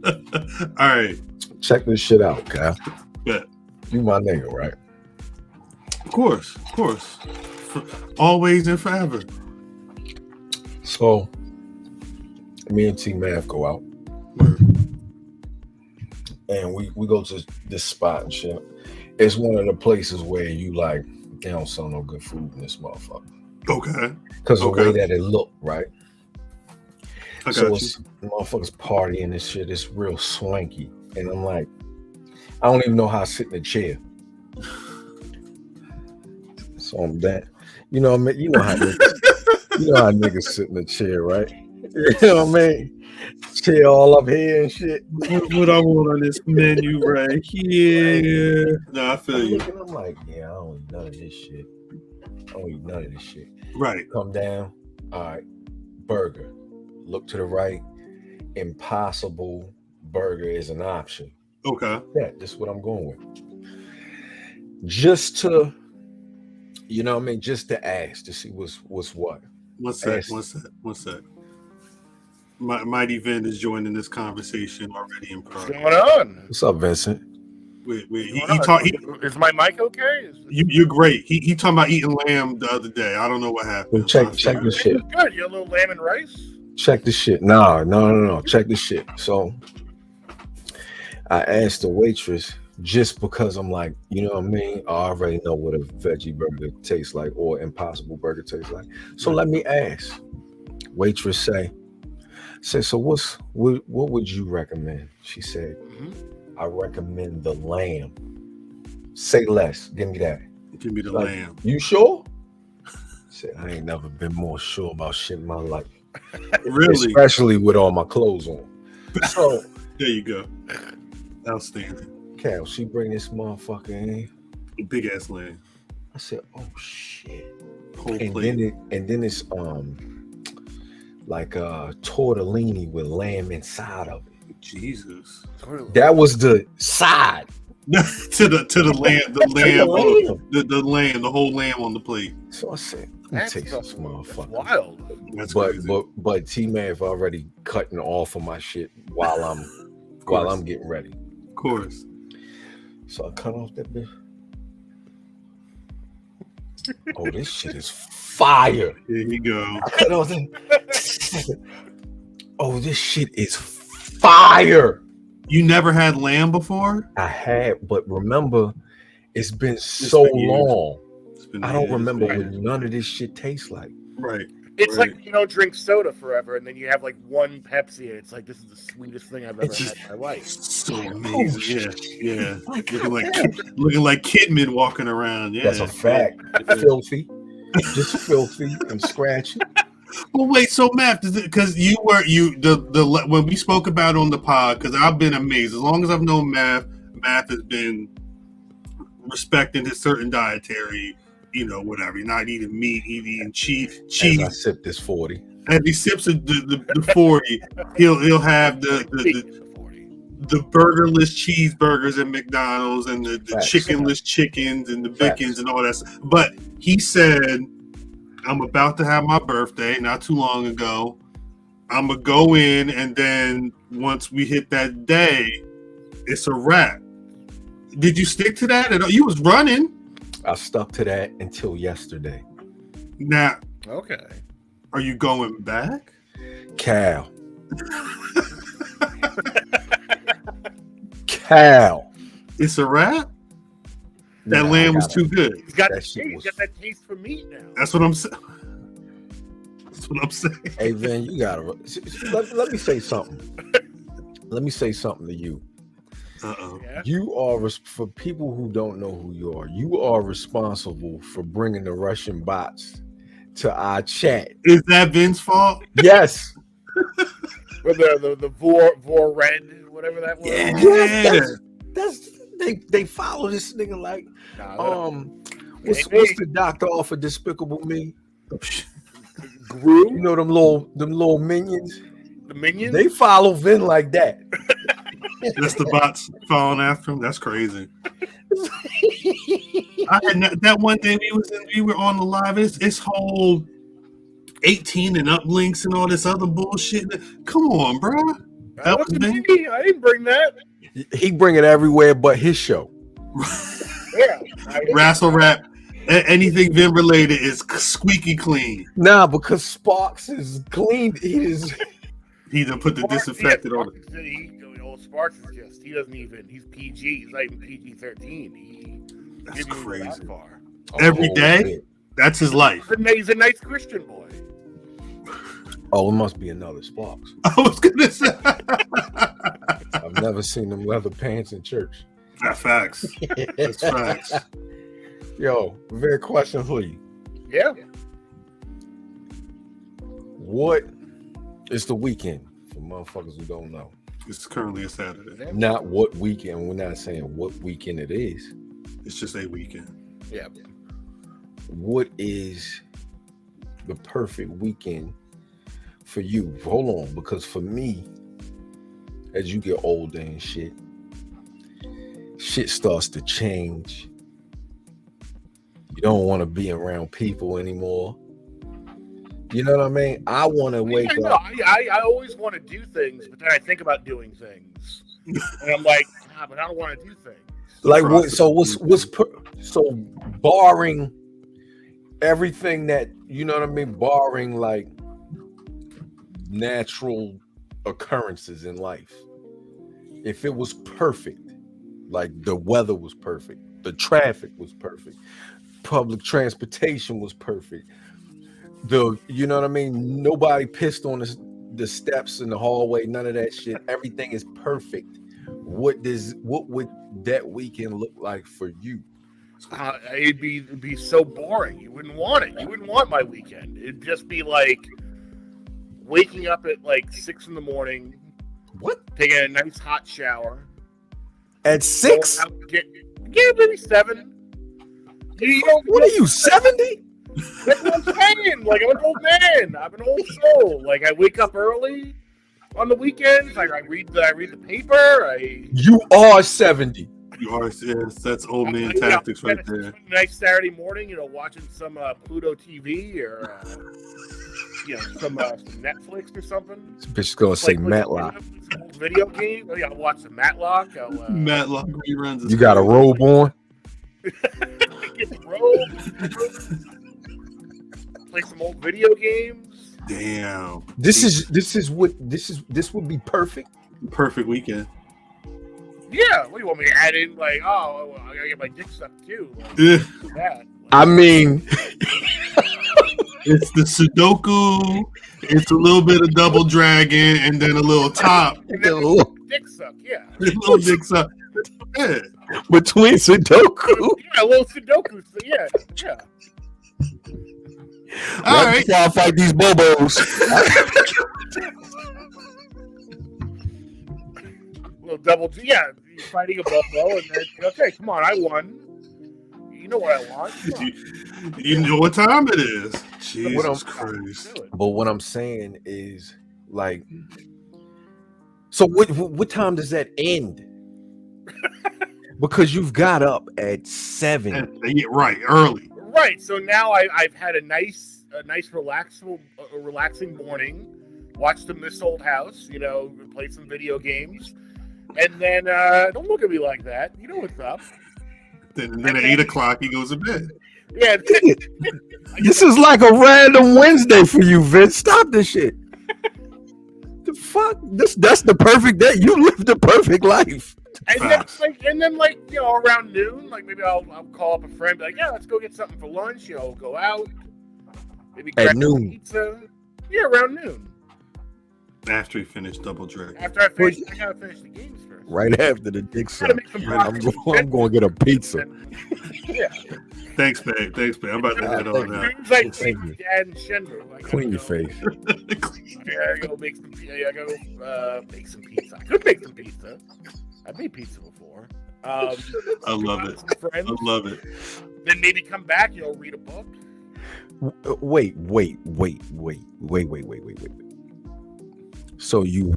All right. Check this shit out, Kyle. Yeah. You my nigga, right? Of course. Always and forever. So, me and T-Mav go out. And we go to this spot and shit. It's one of the places where you like, they don't sell no good food in this motherfucker. Okay. Because the way that it looked, right? So it's motherfuckers partying and shit. It's real swanky. And I'm like, I don't even know how to sit in a chair. So I'm that. You know what I mean? You know how niggas sit in a chair, right? You know what I mean? Chair all up here and shit. What I want on this menu right here. No, I feel you. I'm like, yeah, I don't eat none of this shit. Right. Come down. All right. Burger. Look to the right. Impossible Burger is an option. Okay. Yeah, this is what I'm going with. Just to, you know what I mean? Just to ask to see what's what. What's that? Mighty Vin is joining this conversation already in progress. What's going on? What's up, Vincent? Wait. Is my mic okay? You're great. He talking about eating lamb the other day. I don't know what happened. Check this shit. Good. You a little lamb and rice? Check this shit. No. Check this shit. So I asked the waitress just because I'm like, you know what I mean? I already know what a veggie burger tastes like or Impossible Burger tastes like. So let me ask. Waitress say, so what would you recommend? She said, I recommend the lamb. Say less. Give me that. Give me the lamb. You sure? I said, I ain't never been more sure about shit in my life. Really? Especially with all my clothes on. So there you go. Outstanding. Cal, she bring this motherfucker in. Big ass lamb. I said, oh shit. Whole and plate. then it's like tortellini with lamb inside of it. Jesus. That was the side. to the lamb, the whole lamb on the plate. So I said, take this motherfucker. Wild. That's but crazy. but T-Mav already cutting off of my shit while I'm getting ready. Of course. So I cut off that bitch. Oh, this shit is fire. Here you go. Oh, this shit is fire. You never had lamb before? I had, but remember, it's been so long. I don't remember what none of this shit tastes like. Right. It's like you don't drink soda forever, and then you have like one Pepsi, and it's like this is the sweetest thing I've ever had in my life. So amazing. Yeah. Looking like Kidman walking around. Yeah. That's a fact. Filthy. Just filthy and scratchy. Well, wait. So, Matt, because when we spoke about on the pod, because I've been amazed. As long as I've known Matt has been respecting his certain dietary, whatever. He's not eating meat, he's eating cheese. As I sip this 40. As he sips the 40, he'll have the burgerless cheeseburgers at McDonald's and the chickenless chickens and the bacons and all that stuff. But he said, I'm about to have my birthday not too long ago. I'm going to go in, and then once we hit that day, it's a wrap. Did you stick to that? You was running. I stuck to that until yesterday. Now, okay. Are you going back? Cal. It's a wrap? That lamb was too good. He's got that taste for meat now. That's what I'm saying. Hey, Vin, you gotta let me say something. Let me say something to you. Yeah. You are, for people who don't know who you are responsible for bringing the Russian bots to our chat. Is that Vin's fault? Yes. With the vor red, whatever that was. Yeah. That's they follow this nigga like what's the doctor off of Despicable Me? Gru? You know them little minions? The minions? They follow Vin like that. That's the bots following after him. That's crazy. I had that one day we were on the live. It's whole 18 and up links and all this other bullshit. Come on, bro. That was me. I didn't bring that. He bring it everywhere but his show. Yeah. Rassle Rap. Anything Vin related is squeaky clean. Nah, because Sparks is clean. He done put the disinfectant on it. Sparks is just, he doesn't even, he's PG. He's not even PG-13. That's crazy. That far. Every day? That's his life. He's a nice Christian boy. Oh, it must be another Sparks. I was going to say. I've never seen them leather pants in church. That's facts. That's facts. Yo, very question for you. Yeah. What is the weekend for motherfuckers who don't know? It's currently a Saturday. Not what weekend. We're not saying what weekend it is. It's just a weekend. Yeah. What is the perfect weekend for you? Hold on, because for me, as you get older and shit starts to change. You don't want to be around people anymore. You know what I mean? I want to wake up. I always want to do things, but then I think about doing things, and I'm like, but I don't want to do things. Like what? So barring everything that you know what I mean, barring like natural occurrences in life. If it was perfect, like the weather was perfect, the traffic was perfect, public transportation was perfect. You know what I mean? Nobody pissed on the steps in the hallway, none of that shit. Everything is perfect. What would that weekend look like for you? It'd be so boring. You wouldn't want it. You wouldn't want my weekend. It'd just be like waking up at like 6 a.m. What? Taking a nice hot shower. At 6? Maybe 7. What are you, 70? That's what I'm saying. Like, I'm an old man. I'm an old soul. Like, I wake up early on the weekends. Like, I read the paper. You are 70. You are, yes. That's old man tactics right there. A nice Saturday morning, watching some Pluto TV or some Netflix or something. This bitch is gonna say Matlock. Video game. Oh, yeah, I'll watch some Matlock. Matlock reruns. You got a robe on? Get the robe. Play some old video games. Damn. This would be perfect. Perfect weekend. Yeah. What do you want me to add in? Like, I gotta get my dick sucked too. Like, I mean, it's the Sudoku. It's a little bit of Double Dragon, and then a little top. And then a little dick suck. Yeah. A little dick suck. Yeah. Between Sudoku. Yeah, a little Sudoku. So yeah. All right. Before I fight these bobos. Little double. Yeah, you're fighting a bobo, and then okay, come on, I won. You know what I want. You know what time it is. Jesus Christ. But what I'm saying is, like, so what time does that end? Because you've got up at 7. Yeah, right, early. Right. So now I've had a nice relaxing morning. Watched the Miss Old House. Played some video games, and then don't look at me like that. You know what's up. Then at 8 o'clock he goes to bed. Yeah. This is like a random Wednesday for you, Vince. Stop this shit. The fuck? That's the perfect day. You live the perfect life. And then around noon, like maybe I'll call up a friend, be like, yeah, let's go get something for lunch. Go out. Maybe grab some pizza. Yeah, around noon. After he finished Double Dragon. After I gotta finish the games first. Right after the dick suck. I'm going to get a pizza. Yeah. Thanks, man. I'm about to head on now. It's like Dad and Shendra. Clean your face. I gotta go make some. I gotta make some pizza. I could make some pizza. I've made pizza before. I love it. I love it. Then maybe come back. Read a book. Wait. So you,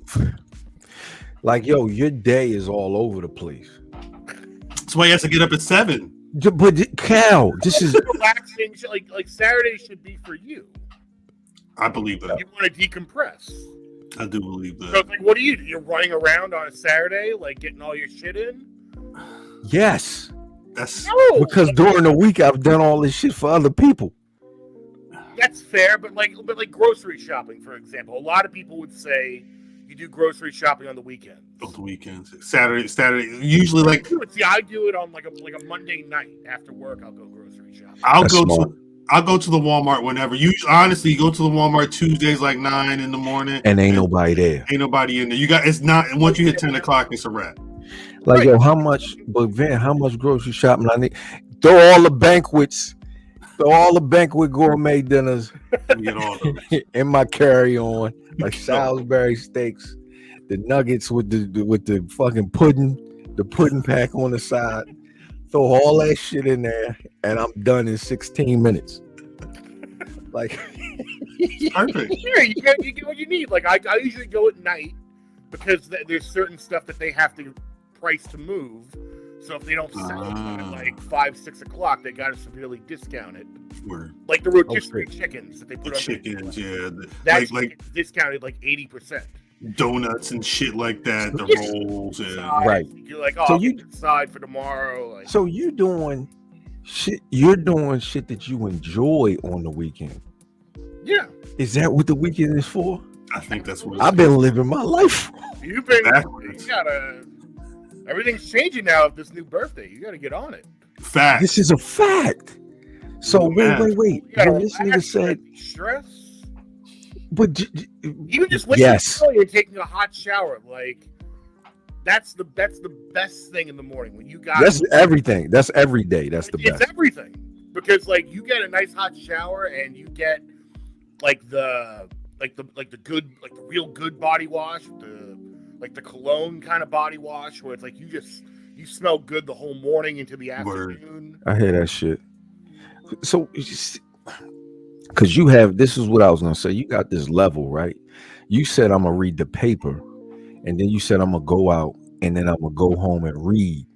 like, your day is all over the place. That's why you have to get up at 7. But Cal, this is relaxing. Like Saturday should be for you. I believe that. You want to decompress. I do believe that. So it's like, what do? You're running around on a Saturday, like getting all your shit in? Yes. That's because during the week I've done all this shit for other people. That's fair, but like grocery shopping, for example, a lot of people would say you do grocery shopping on the weekends. On the weekends, Saturday, usually like. See, I do it on like a Monday night after work. I'll go grocery shopping. I'll go to the Walmart whenever. Honestly, you go to the Walmart Tuesdays like 9 in the morning, and ain't nobody there. Ain't nobody in there. It's not. Once you hit 10 o'clock, it's a wrap. Like, yo, how much? But Van, how much grocery shopping I need? Throw all the banquet gourmet dinners in my carry-on, like Salisbury steaks, the nuggets with the fucking the pudding pack on the side. Throw all that shit in there, and I'm done in 16 minutes. Like, perfect. Yeah, you get what you need. Like, I usually go at night because there's certain stuff that they have to price to move. So if they don't sell it at like 5-6 o'clock, they got to severely discount it. Word. Like the rotisserie chickens that they put on chickens, yeah. That's like discounted like 80%. Donuts and shit like that, the rolls, and right. You're like, oh, so you decide for tomorrow. Like, so you're doing shit. You're doing shit that you enjoy on the weekend. Yeah. Is that what the weekend is for? I think that's what I've been living my life. You've been. You gotta. Everything's changing now with this new birthday. You gotta get on it. Fact. This is a fact. So wait. When this nigga said stress. But even just waking up early and taking a hot shower, like that's the best thing in the morning when you got. That's everything. That's every day. That's the best. It's everything because like you get a nice hot shower and you get like the good, like the real good body wash, the cologne kind of body wash where it's like you smell good the whole morning into the afternoon. I hear that shit. So. Because this is what I was going to say. You got this level, right? You said, I'm going to read the paper. And then you said, I'm going to go out. And then I'm going to go home and read.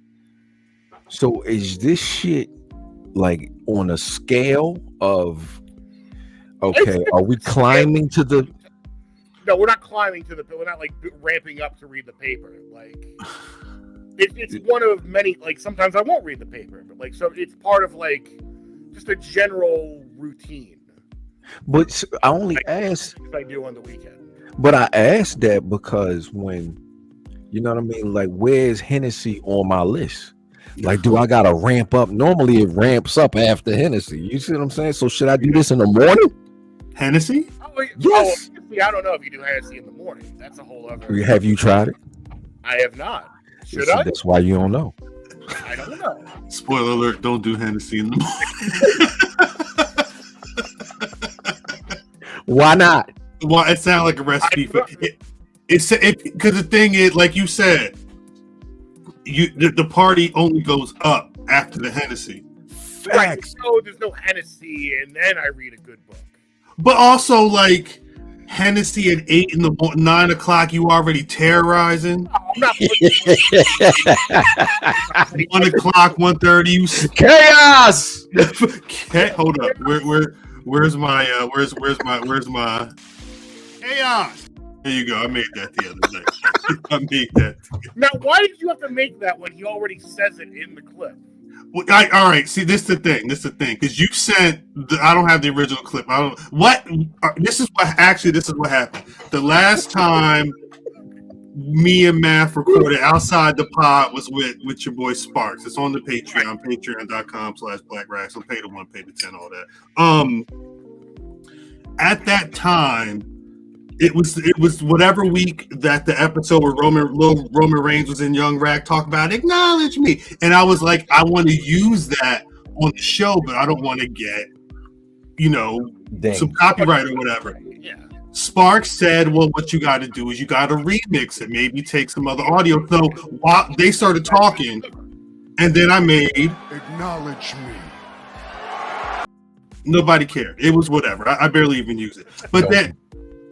So is this shit like on a scale of, okay, are we climbing to the... No, we're not climbing to we're not like ramping up to read the paper. Like, it's one of many, like sometimes I won't read the paper. But like, so it's part of like just a general routine. But I only asked. I do on the weekend. But I asked that because when, you know what I mean, like where's Hennessy on my list? Like, do I gotta ramp up? Normally, it ramps up after Hennessy. You see what I'm saying? So should I do this in the morning? Hennessy? Yes. I don't know if you do Hennessy in the morning. That's a whole other. Have you tried it? I have not. Should I? That's why you don't know. I don't know. Spoiler alert! Don't do Hennessy in the morning. Why not? Well, it sounds like a recipe for it. Because the thing is, like you said, the party only goes up after the Hennessy. Facts. Right, so there's no Hennessy, and then I read a good book. But also, like Hennessy at 8 in the morning, 9 o'clock, you already terrorizing. I'm not 1 o'clock, 1:30, chaos. Hold up, where's my chaos? There you go. I made that the other day. I made that. Now, why did you have to make that when he already says it in the clip? Well, all right. See, this is the thing. Because you sent. I don't have the original clip. I don't. What? This is what happened. The last time me and Math recorded outside the pod was with your boy Sparks. It's on the Patreon, patreon.com/BlackRax. Pay the 1, pay the 10, all that. At that time, it was whatever week that the episode where Roman Reigns was in Young Rag talk about acknowledge me, and I was like, I want to use that on the show, but I don't want to get some copyright or whatever. Yeah. Sparks said, well, what you got to do is you got to remix it, maybe take some other audio. So while they started talking, and then I made acknowledge me. Nobody cared. It was whatever. I barely even use it. But then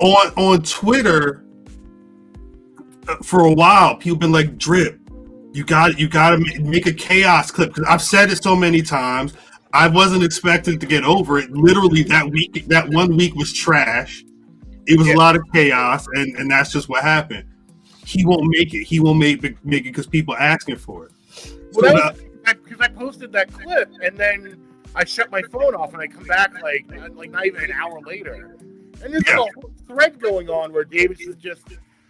on Twitter, for a while, people been like, Drip, you got to make a chaos clip. Because I've said it so many times. I wasn't expecting to get over it. Literally that 1 week was trash. It was a lot of chaos, and that's just what happened. He won't make it. He won't make it because people asking for it. Well, that was because I posted that clip, and then I shut my phone off, and I come back like not even an hour later, and there's a whole thread going on where Davis is just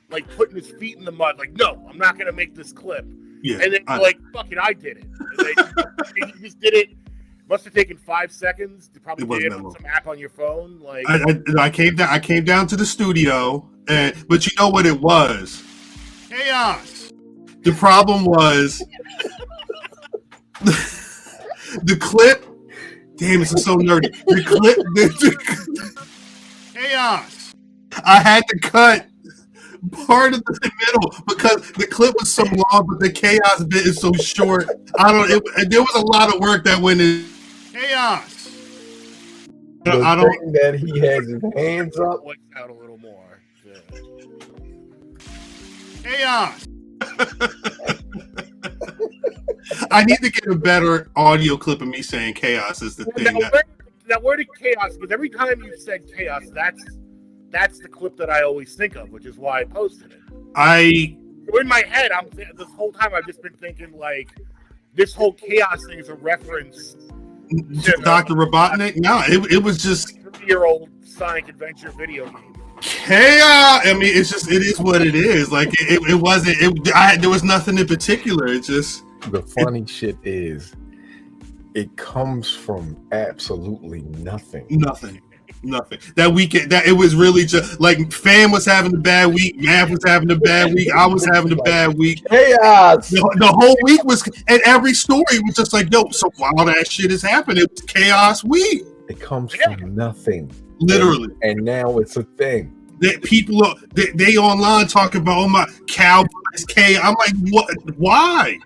like putting his feet in the mud, like, no, I'm not gonna make this clip. Yeah, and then like, fuck it, I did it. And he just did it. Must have taken 5 seconds to probably did it on some app on your phone. Like I came down to the studio, but you know what it was? Chaos. The problem was the clip. Damn, this is so nerdy. The clip. Chaos. I had to cut part of the middle because the clip was so long, but the chaos bit is so short. There was a lot of work that went in. Chaos. I don't think that he has his hands up. What's out a little more. Chaos. I need to get a better audio clip of me saying chaos is the thing. That word chaos, because every time you said chaos, that's the clip that I always think of, which is why I posted it. In my head, this whole time I've just been thinking like this whole chaos thing is a reference to Dr. Robotnik. No, it was just 3-year-old Sonic Adventure video game. Chaos. I mean, it is what it is. Like it wasn't. There was nothing in particular. It just the funny shit is, it comes from absolutely nothing. Nothing. That weekend, that it was really just like Fam was having a bad week, Mav was having a bad week, I was having a bad week. Chaos. The whole week was, and every story was just like, yo, so while that shit is happening, it was chaos week. It comes from nothing. Literally. And now it's a thing. That people are they online talking about, oh my Cowboys chaos. I'm like, what? Why?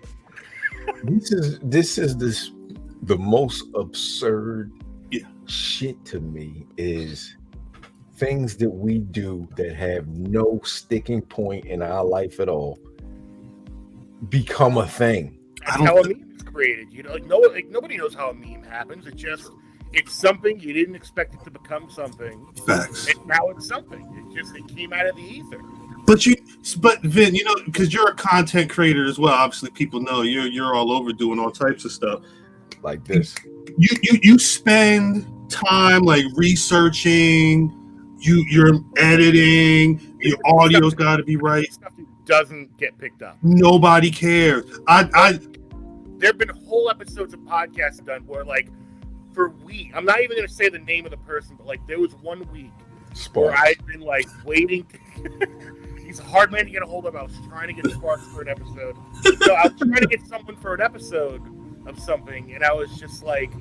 This is the most absurd shit to me is things that we do that have no sticking point in our life at all become a thing. That's how a meme is created. You know, like nobody knows how a meme happens. It's something you didn't expect it to become something. Facts. And now it's something. It came out of the ether. But Vin, you know, because you're a content creator as well. Obviously, people know you're all over doing all types of stuff like this. You spend time like researching. You're editing. Your audio's got to be right. Stuff that doesn't get picked up. Nobody cares. There have been whole episodes of podcasts done where like for weeks. I'm not even going to say the name of the person, but like there was 1 week where I've been like waiting. He's a hard man to get a hold of. I was trying to get Sparks for an episode. So I was trying to get someone for an episode of something, and I was just like,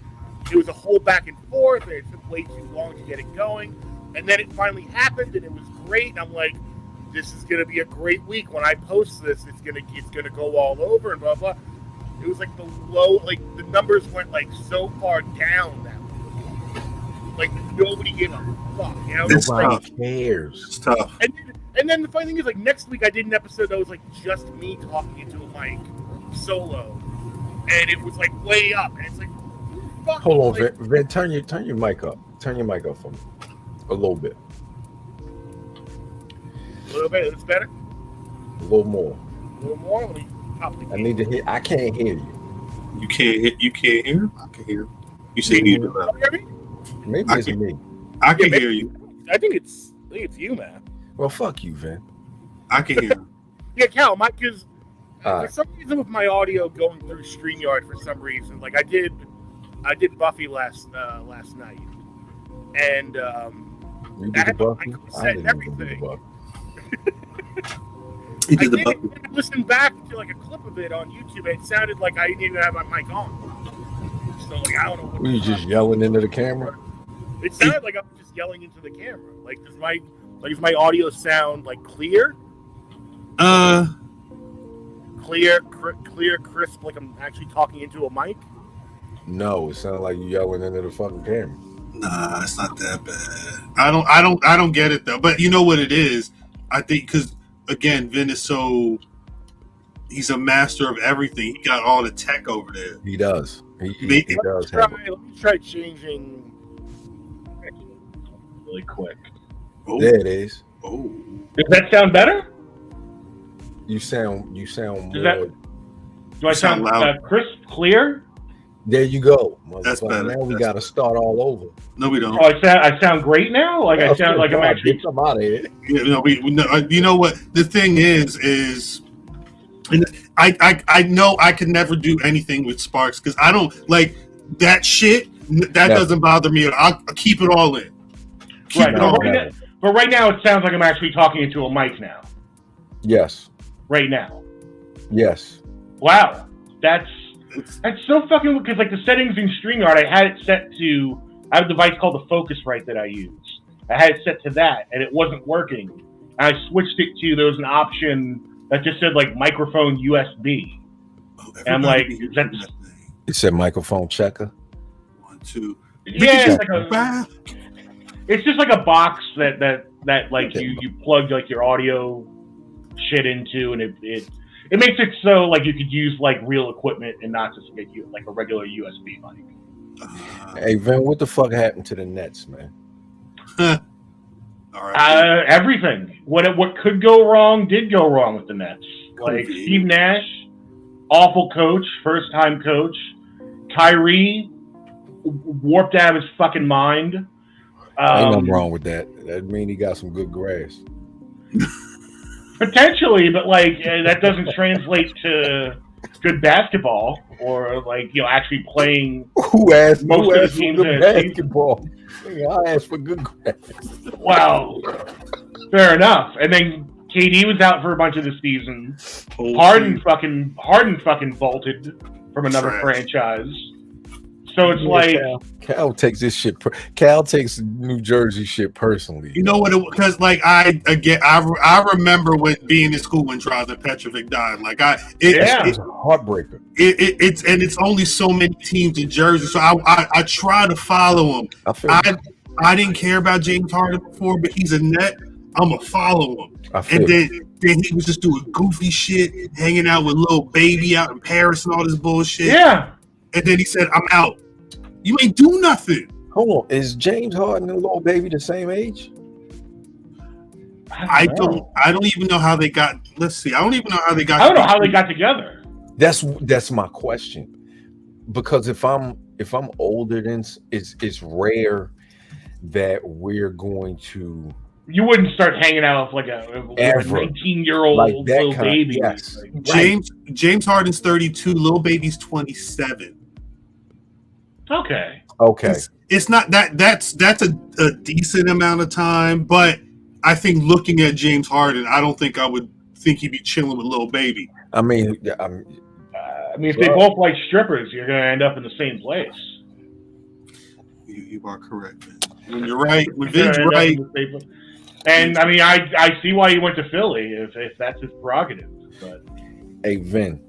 it was a whole back and forth, and it took way too long to get it going. And then it finally happened, and it was great. And I'm like, this is going to be a great week. When I post this, it's gonna go all over and blah blah. It was like the numbers went like so far down that week. Like nobody gave a fuck. You know, nobody cares. It's tough. And then the funny thing is, like next week I did an episode that was like just me talking into a mic solo, and it was like way up, and it's like, fuck. Hold on, like, Vin, turn your mic up. Turn your mic up for me, a little bit. A little bit. It's better. A little more. A little more. Let me I need to hear. I can't hear you. You can't hear? I can hear. You say you do that. Maybe it's me. I can hear you. I think it's you, man. Well, fuck you, Vin. I can hear you. Yeah, Cal, because for some reason with my audio going through StreamYard for some reason, like I did Buffy last night, and you did the Buffy? I did everything. He did the Buffy. I listened back to like a clip of it on YouTube, and it sounded like I didn't even have my mic on. So like I don't know. Were you just yelling into the camera? It sounded like I was just yelling into the camera. Like does my audio sound like clear? Clear, crisp, like I'm actually talking into a mic? No, it sounded like you yelling into the fucking camera. Nah, it's not that bad. I don't get it though. But you know what it is? I think because again, Vin is he's a master of everything. He got all the tech over there. He does. He does. Let me try changing really quick. Oh. There it is. Oh. Does that sound better? You sound Does more. that- Do I sound sound loud. crisp, clear? There you go. That's better. Now we That's got to start all over. No, we don't. Oh, I sound great now. Like I sound like I'm actually. Come out of here. You know, you know what the thing is, and I know I can never do anything with Sparks because I don't like that shit. That doesn't bother me. I'll keep it all in. Keep it all in. But right now, it sounds like I'm actually talking into a mic now. Yes. Right now. Yes. Wow, that's so fucking because like the settings in StreamYard, I had it set to. I have a device called the Focusrite that I use. I had it set to that, and it wasn't working. And I switched it to there was an option that just said like microphone USB. And I'm like, is that? It said microphone checker. 1, 2. Yeah, it's just like a box that like you plug like your audio shit into, and it makes it so like you could use like real equipment and not just get you like a regular USB mic. Hey Vin, what the fuck happened to the Nets, man? All right. Everything. What could go wrong did go wrong with the Nets. Like Steve Nash, awful coach, first time coach. Kyrie warped out of his fucking mind. Ain't nothing wrong with that. That mean he got some good grass. Potentially, but like that doesn't translate to good basketball or like actually playing. Who asked most for of the teams good basketball? I asked for good grass. Wow, fair enough. And then KD was out for a bunch of the season. Harden fucking bolted from another franchise. So it's like Cal takes this shit. Cal takes New Jersey shit personally. You know what? Because like I remember when being in school when Drazen Petrovic died. Like it's a heartbreaker. It's only so many teams in Jersey, so I try to follow him. I didn't care about James Harden before, but he's a Net. I'm gonna follow him. And then he was just doing goofy shit, hanging out with Lil Baby out in Paris and all this bullshit. Yeah. And then he said, "I'm out." You ain't do nothing. Hold on, is James Harden and Lil Baby the same age? I don't even know how they got. Let's see. I don't even know how they got. I don't know how they got together. That's my question. Because if I'm older than it's rare that we're going to. You wouldn't start hanging out with like a 19-year-old like Lil Baby. Yes. James Harden's 32. Lil Baby's 27. Okay. It's not that's a decent amount of time, but I think looking at James Harden, I don't think I would think he'd be chilling with Lil Baby. I mean, if they both like strippers, you're gonna end up in the same place. You are correct, man. When you're right, when Vin's right. And I mean, I see why he went to Philly if that's his prerogative. But hey, Vin.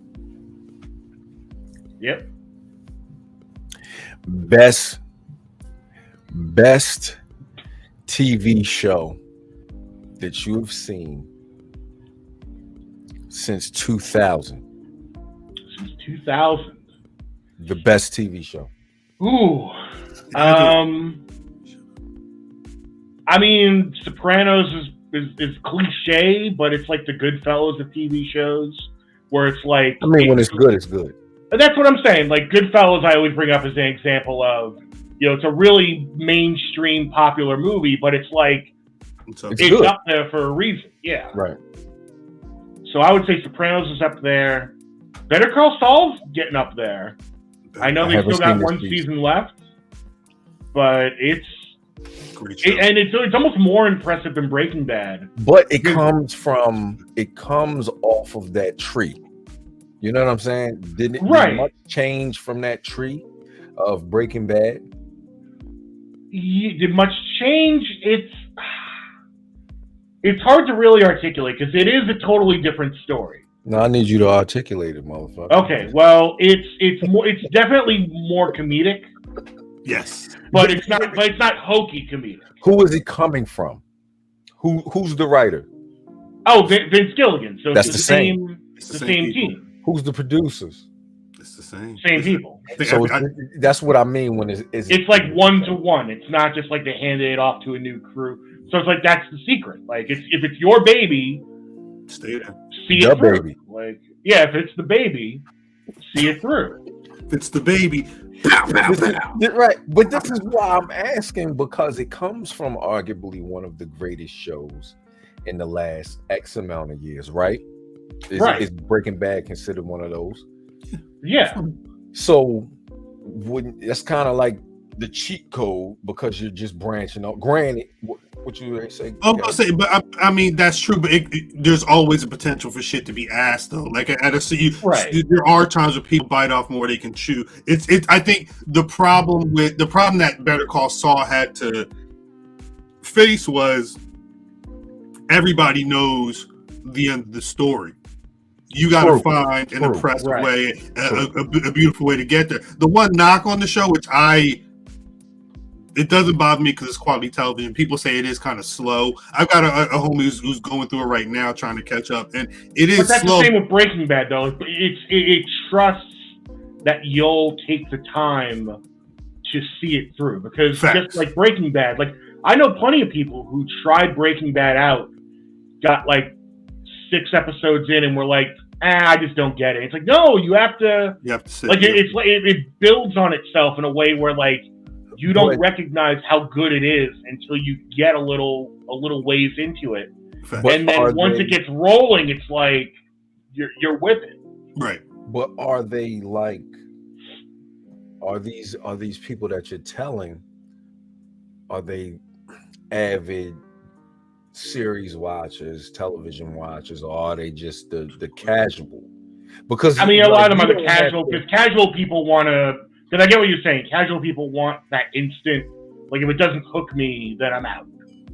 Yep. Best TV show that you have seen since 2000. Since 2000. The best TV show. Ooh. I mean, Sopranos is cliche, but it's like the Goodfellas of TV shows, where it's like. I mean, when it's good, it's good. That's what I'm saying. Like Goodfellas, I always bring up as an example of, it's a really mainstream, popular movie, but it's like it's up there for a reason. Yeah. Right. So I would say Sopranos is up there. Better Call Saul's getting up there. I know they still got one season left, but it's almost more impressive than Breaking Bad. But it comes off of that tree. You know what I'm saying? Did much change from that tree of Breaking Bad? Did much change? It's hard to really articulate because it is a totally different story. No, I need you to articulate it, motherfucker. Okay, well, it's definitely more comedic. Yes, but it's not hokey comedic. Who is it coming from? Who's the writer? Oh, Vince Gilligan. So that's it's the same team. Who's the producers? It's the same people. So that's what I mean when it's like 1-to-1. It's not just like they handed it off to a new crew. So it's like that's the secret. Like if it's your baby, stay there. See The it through. baby. Like if it's the baby, see it through. If it's the baby, pow, pow, pow. Right, but this is why I'm asking, because it comes from arguably one of the greatest shows in the last X amount of years, right? Is Breaking Bad considered one of those? Yeah. So that's kind of like the cheat code because you're just branching out. Granted, what you say? I'm gonna say, but I mean that's true. But there's always a potential for shit to be asked, though. Like at a there are times where people bite off more they can chew. I think the problem that Better Call Saul had to face was everybody knows the end of the story. You got to find an impressive way, a beautiful way to get there. The one knock on the show, which it doesn't bother me because it's quality television. People say it is kind of slow. I've got a homie who's going through it right now, trying to catch up, and it is. But that's slow. The same with Breaking Bad, though. It trusts that you'll take the time to see it through, because just like Breaking Bad, like I know plenty of people who tried Breaking Bad out, got like 6 episodes in, and were like, I just don't get it. It's like, no, you have to sit, like it builds on itself in a way where like you don't recognize how good it is until you get a little ways into it. And then once it gets rolling, it's like you're with it. Right. But are these people that you're telling, are they avid series watchers, television watchers, or are they just the casual? Because I mean, a lot of them are the casual, because casual people want to. Because I get what you're saying. Casual people want that instant. Like if it doesn't hook me, then I'm out.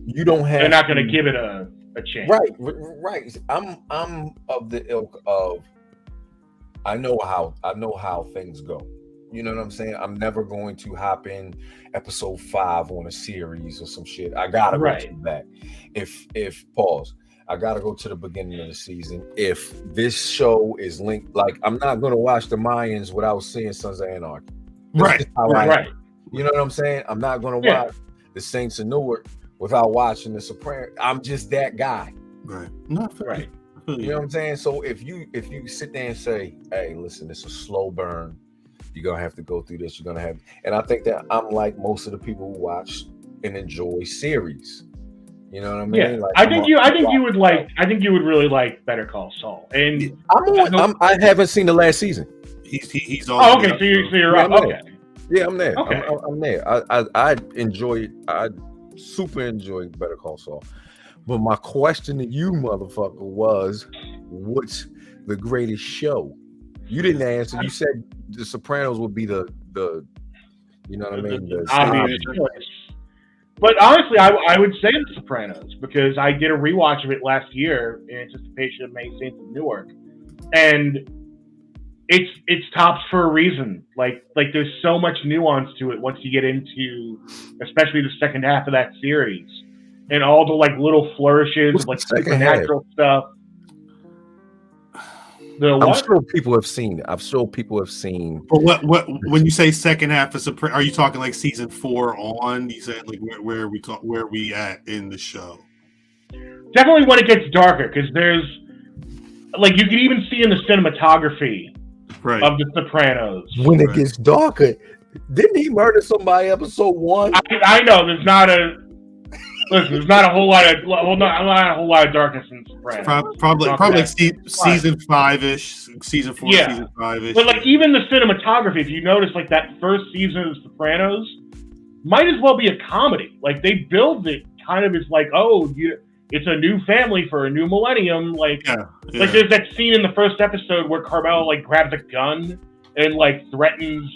You don't have. They're not going to give it a chance. Right. I'm of the ilk of. I know how things go. You know what I'm saying? I'm never going to hop in episode 5 on a series or some shit. I gotta go to the back. If pause, I gotta go to the beginning of the season. If this show is linked, like I'm not gonna watch the Mayans without seeing Sons of Anarchy. Right. You know what I'm saying? I'm not gonna watch the Saints of Newark without watching the Sopranos. I'm just that guy. Right. You know what I'm saying? So if you sit there and say, hey, listen, it's a slow burn. You're gonna have to go through this. You're gonna have, and I think that I'm like most of the people who watch and enjoy series. You know what I mean? Yeah, like, I think you would really like Better Call Saul. And I haven't seen the last season. He's on. Oh, okay. So you're right. Okay. Yeah, I'm there. Okay. I'm there. I enjoy it. I super enjoy Better Call Saul. But my question to you, motherfucker, was, what's the greatest show? You didn't answer. You said The Sopranos would be the you know what I mean? The obvious choice. But honestly, I would say The Sopranos, because I did a rewatch of it last year in anticipation of May Saints of Newark, and it's tops for a reason. Like there's so much nuance to it once you get into, especially the second half of that series, and all the like little flourishes of like supernatural stuff. I'm sure people have seen it. But what when you say second half of Sopranos, are you talking like season 4 on? You said like where are we at in the show? Definitely when it gets darker, because there's like you can even see in the cinematography of The Sopranos. When it gets darker, didn't he murder somebody episode 1? I know there's not a whole lot of darkness in Sopranos. Probably like season 5-ish, season 4, season 5-ish. But like even the cinematography, if you notice, like that first season of Sopranos might as well be a comedy. Like they build it kind of as like, it's a new family for a new millennium. Like there's that scene in the first episode where Carmel like grabs a gun and like threatens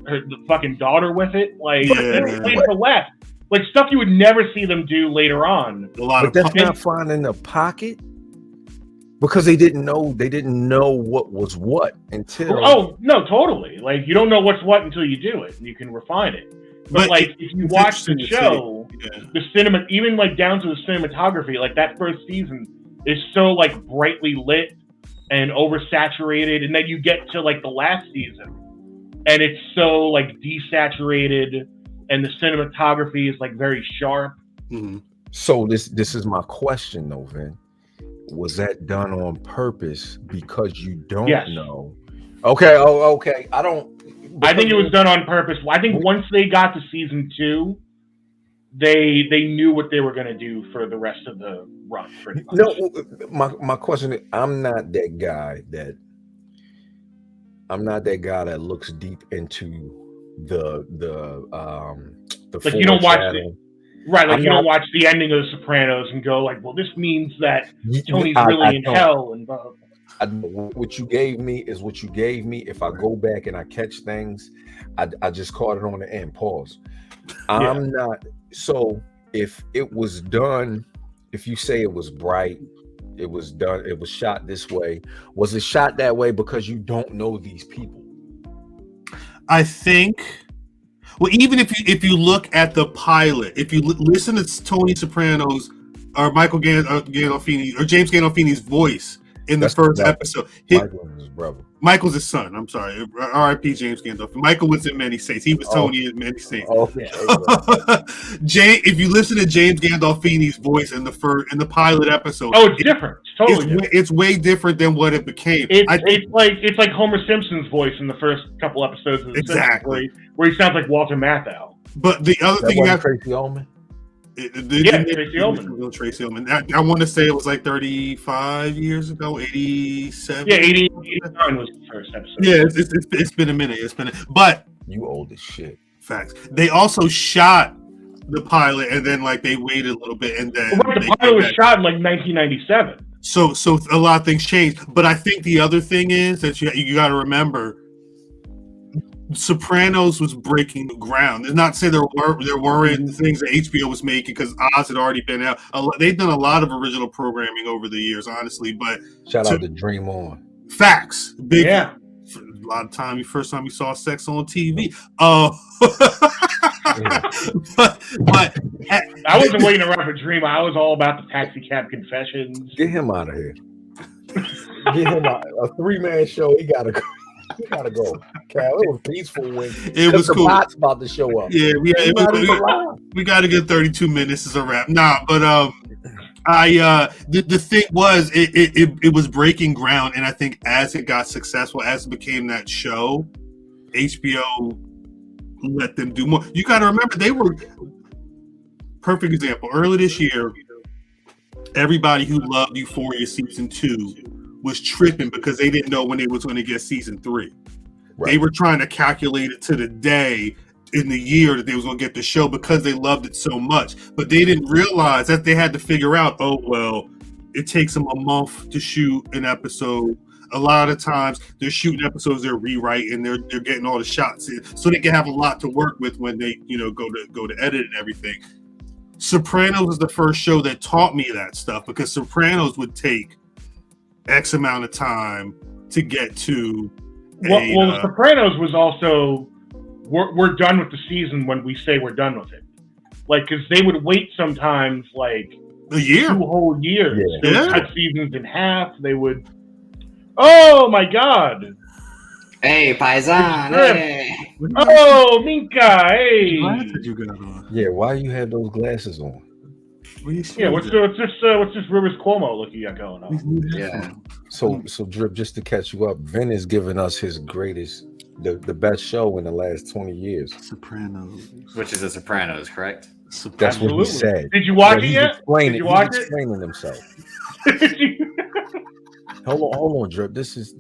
the fucking daughter with it. Like it's played for laughs. Like stuff you would never see them do later on. But that's not flying in the pocket, because they didn't know what was what until. Oh no, totally. Like you don't know what's what until you do it, and you can refine it. But like if you watch the show, the cinema, even like down to the cinematography, like that first season is so like brightly lit and oversaturated, and then you get to like the last season, and it's so like desaturated. And the cinematography is like very sharp. Mm-hmm. So this is my question though, Vin. Was that done on purpose because you don't Yes. know? Okay. Oh, okay. I think it was done on purpose. I think once they got to season 2, they knew what they were going to do for the rest of the run. Pretty much. No, my question is, I'm not that guy that looks deep into the like you don't watch foreshadowing. Right, like you don't watch the ending of The Sopranos and go like, well, this means that Tony's really in hell and blah, blah, blah. What you gave me is what you gave me. If I go back and I catch things, I just caught it on the end. Pause. I'm not. So if it was done, if you say it was bright, it was done, it was shot this way. Was it shot that way because you don't know these people? I think. Well, even if you look at the pilot, if you listen to Tony Soprano's or Michael Gandolfini or James Gandolfini's voice in the first episode, Michael's his brother. Michael's his son. I'm sorry. R.I.P. James Gandolfini. Michael was in Many Saints. He was Tony in Many Saints. If you listen to James Gandolfini's voice in the pilot episode, it's different. It's totally different. It's way different than what it became. It's like Homer Simpson's voice in the first couple episodes of The Simpsons, where he sounds like Walter Matthau. But the other thing you have Tracy Ullman. Tracy Ullman. Tracy Ullman. I want to say it was like 35 years ago, 87. Yeah, 89 was the first episode. Yeah, it's been a minute. But you old as shit. Facts. They also shot the pilot, and then like they waited a little bit, and then the pilot was shot in like 1997. So a lot of things changed. But I think the other thing is that you got to remember. Sopranos was breaking the ground. It's not to say there weren't things that HBO was making because Oz had already been out. They've done a lot of original programming over the years, honestly. But shout out to Dream On. Facts, big. Yeah. A lot of time, first time you saw sex on TV. But I wasn't waiting around for Dream. I was all about the Taxi Cab Confessions. Get him out of here. Get him out. A 3-man show. He gotta go. We gotta go, Cal. It was peaceful when it was cool. The bot's about to show up. Yeah, we got to get 32 minutes as a wrap. Nah, but the thing was, it was breaking ground, and I think as it got successful, as it became that show, HBO let them do more. You got to remember, they were perfect example. Early this year, everybody who loved Euphoria season 2 was tripping because they didn't know when they was going to get season 3. Right. They were trying to calculate it to the day in the year that they was going to get the show because they loved it so much. But they didn't realize that they had to figure out, it takes them a month to shoot an episode. A lot of times they're shooting episodes, they're rewriting, they're getting all the shots in, so they can have a lot to work with when they go to edit and everything. Sopranos was the first show that taught me that stuff because Sopranos would take X amount of time to get to. The Sopranos was also we're done with the season when we say we're done with it, like because they would wait sometimes like a year, 2 whole years. Yeah. They would cut seasons in half. They would. Oh my God! Hey, Paisan! Hey. Oh, Minka! Hey! You got on? Yeah, why you have those glasses on? Yeah, what's this Rivers Cuomo look you got going on? Yeah. So Drip, just to catch you up, Vin has given us his greatest, the best show in the last 20 years. Sopranos. Which is The Sopranos, correct? That's what he said. Did you watch it yet? Did you watch it? He's explaining himself. Hold on, Drip. This is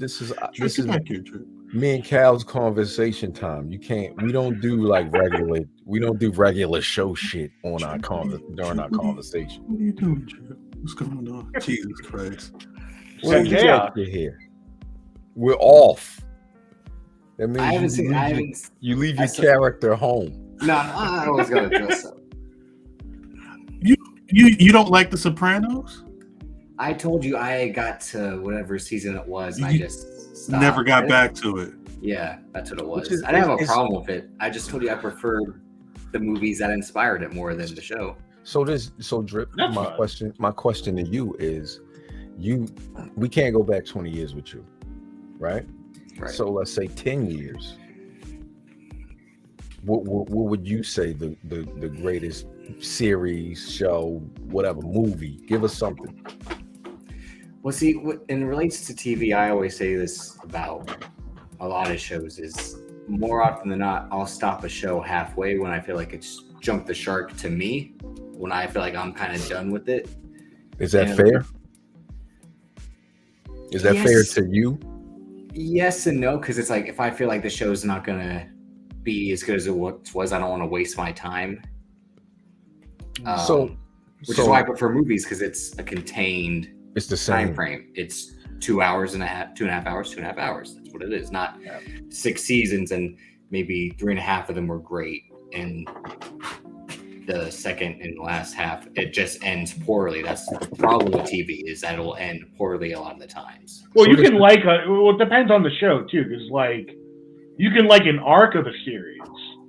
me and Cal's conversation time. We don't do regular show shit on during our conversation. What are you doing, Drip? What's going on? Jesus Christ. Here. We're off. That means you leave your character home. No, I always gotta dress up. You don't like The Sopranos? I told you I got to whatever season it was, and I just stopped. Never got back to it. Yeah, that's what it was. I didn't have a problem with it. I just told you I preferred the movies that inspired it more than the show. So Drip, my question to you is, we can't go back 20 years with you, right? Right. So let's say 10 years. what would you say the greatest series, show, whatever, movie? Give us something. Well, see, in relates to TV, I always say this about a lot of shows is more often than not, I'll stop a show halfway when I feel like it's jumped the shark to me, when I feel like I'm kind of done with it. Is that fair? Is that fair to you? Yes and no, because it's like if I feel like the show's not going to be as good as it was, I don't want to waste my time. Which is why I prefer movies, because it's a contained time frame. It's 2 hours and a half, 2.5 hours, 2.5 hours. That's what it is. Not 6 seasons and maybe 3.5 of them were great, and the second and last half it just ends poorly. That's the problem with TV, is that it'll end poorly a lot of the times. Well, you can it depends on the show too, because like you can like an arc of a series.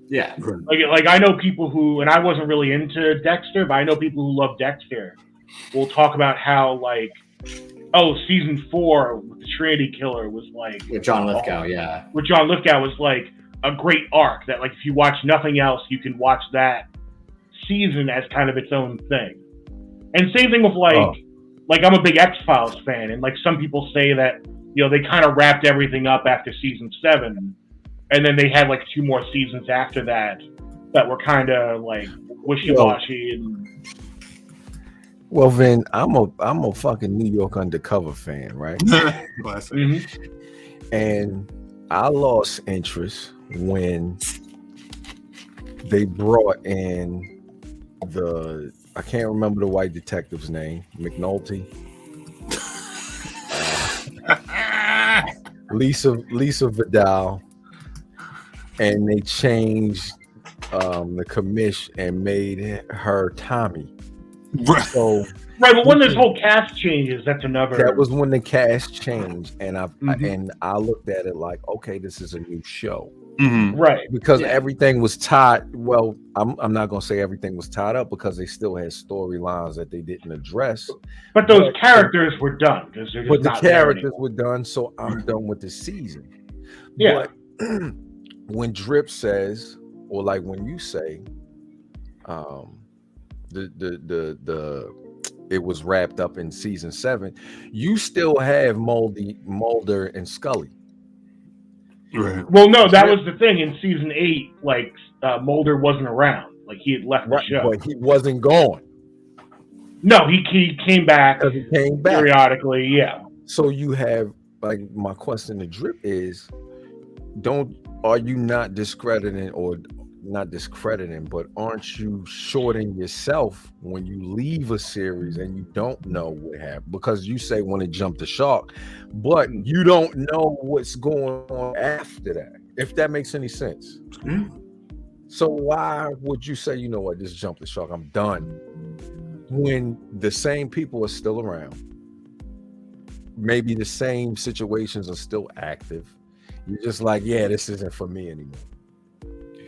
Yeah. Like I know people who, and I wasn't really into Dexter, but I know people who love Dexter will talk about how like, oh, season 4 with the Trinity Killer was like with John Lithgow, with John Lithgow was like a great arc that like if you watch nothing else, you can watch that season as kind of its own thing. And same thing with like I'm a big X-Files fan, and like some people say that, you know, they kind of wrapped everything up after season 7, and then they had like 2 more seasons after that were kind of like wishy-washy. And well, Vin, I'm a fucking New York Undercover fan, right? Classic. Mm-hmm. And I lost interest when they brought in I can't remember the white detective's name, McNulty. Lisa Vidal, and they changed the commish and made her Tommy. So but when this whole cast changes, that's another. That was when the cast changed, and I looked at it like, okay, this is a new show. Mm-hmm. Right, because everything was tied. Well, I'm not gonna say everything was tied up, because they still had storylines that they didn't address. But those characters were done, because they're just but the not characters were done, so I'm done with the season. Yeah. But when Drip says, or like when you say, it was wrapped up in season 7, you still have Mulder and Scully. Right. Well, no, that was the thing. In season 8, like Mulder wasn't around. Like he had left the show, but he wasn't gone. No, he came back. He came back periodically. Yeah. So you have, like, my question to Drip is, are you not discrediting, or not discrediting, but aren't you shorting yourself when you leave a series and you don't know what happened? Because you say when it jumped the shark, but you don't know what's going on after that, if that makes any sense. Mm-hmm. So why would you say, you know what, just jump the shark, I'm done, when the same people are still around, maybe the same situations are still active? You're just like, yeah, this isn't for me anymore.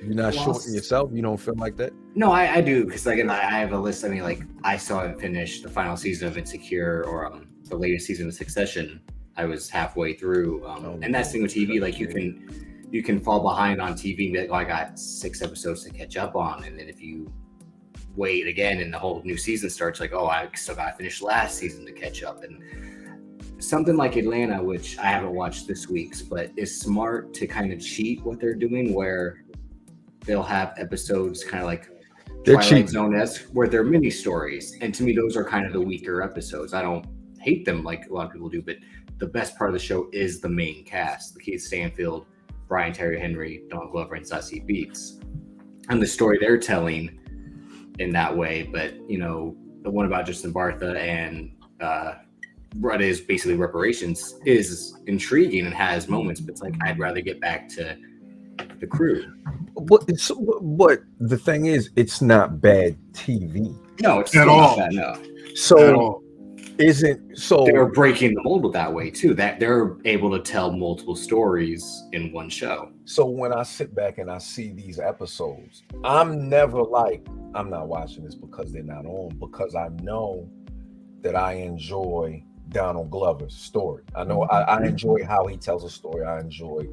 You're not shorting yourself? You don't feel like that? No, I do, because like I have a list. I mean, like I still haven't finished the final season of Insecure or the latest season of Succession. I was halfway through, and that's the thing with TV. Like you can fall behind on TV and be like, oh, I got 6 episodes to catch up on, and then if you wait again and the whole new season starts, like, oh, I still got to finish last season to catch up. And something like Atlanta, which I haven't watched this week's, but is smart to kind of cheat what they're doing, where they'll have episodes kind of like Twilight Zone-esque, where they're mini stories. And to me, those are kind of the weaker episodes. I don't hate them like a lot of people do, but the best part of the show is the main cast: the Keith Stanfield, Brian Terry Henry, Don Glover, and Sassy Beats, and the story they're telling in that way. But, you know, the one about Justin Bartha and what is basically reparations is intriguing and has moments, but it's like, I'd rather get back to the crew. But the thing is, it's not bad TV. No, it's at all. Not bad, no. So they're breaking the mold that way too. That they're able to tell multiple stories in one show. So when I sit back and I see these episodes, I'm never like, I'm not watching this because they're not on, because I know that I enjoy Donald Glover's story. I know I enjoy how he tells a story. I enjoy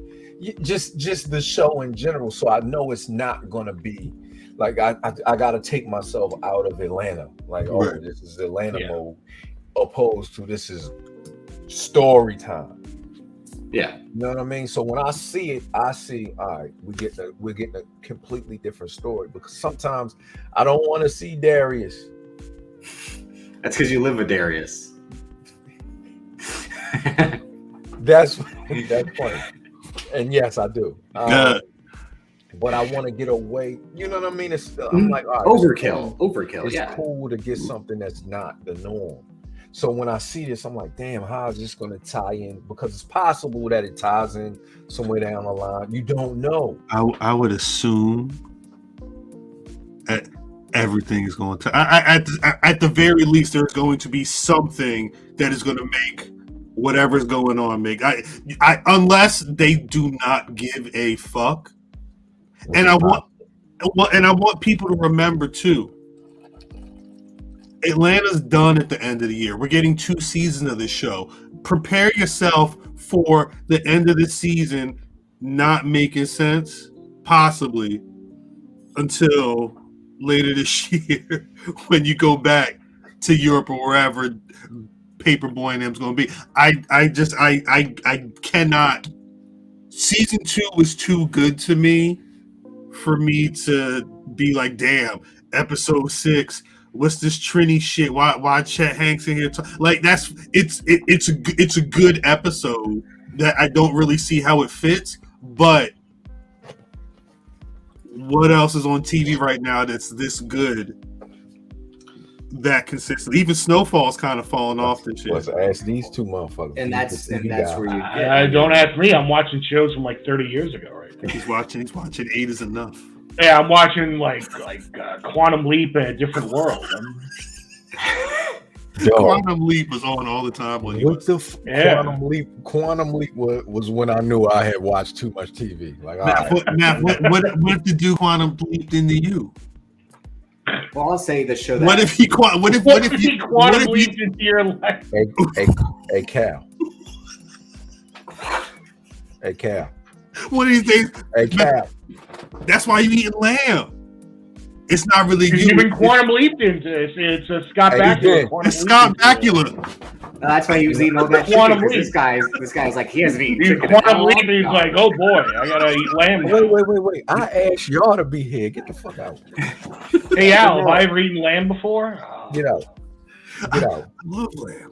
just the show in general. So I know it's not gonna be like I gotta take myself out of Atlanta. Like, oh, this is Atlanta mode, opposed to this is story time. Yeah. You know what I mean? So when I see it, I see, all right, we're getting a completely different story, because sometimes I don't want to see Darius. That's because you live with Darius. That's funny. And yes, I do. But I want to get away. You know what I mean? I'm like, all right, overkill. It's cool to get something that's not the norm. So when I see this, I'm like, damn, how is this going to tie in? Because it's possible that it ties in somewhere down the line. You don't know. I would assume everything is going to. At the very least, there's going to be something that is going to make whatever's going on make. I unless they do not give a fuck. And I want people to remember too. Atlanta's done at the end of the year. We're getting 2 seasons of this show. Prepare yourself for the end of the season not making sense, possibly, until later this year when you go back to Europe or wherever Paperboy and them's going to be. I cannot. Season 2 was too good to me for me to be like, damn, episode 6. What's this Trini shit? Why Chet Hanks in here? Like it's a good episode that I don't really see how it fits. But what else is on TV right now that's this good? That consistent. Even Snowfall's kind of falling off this year. Let's ask these 2 motherfuckers. And that's where you get. Don't ask me. I'm watching shows from like 30 years ago right now. He's watching 8 is enough. Yeah, I'm watching like Quantum Leap in a different world. Quantum Leap was on all the time when he was. Quantum Leap was when I knew I had watched too much TV. Like, what if the dude Quantum Leaped into you? Well, I'll say the show. What if he quantum leaped into your life? Hey, Cal. Hey, Cal. What do you think? Hey, Cal. That's why you eating lamb. It's not really you. You've been quantum leaped into this. It's a Scott Bakula. It's Scott Bakula. That's why he was eating all that quantum chicken. This guy's like, he hasn't eaten he's chicken. Quantum leap. He's like, oh boy, I gotta eat lamb. Wait. I asked y'all to be here. Get the fuck out. Hey Al, have I ever eaten lamb before? Get out. I love lamb.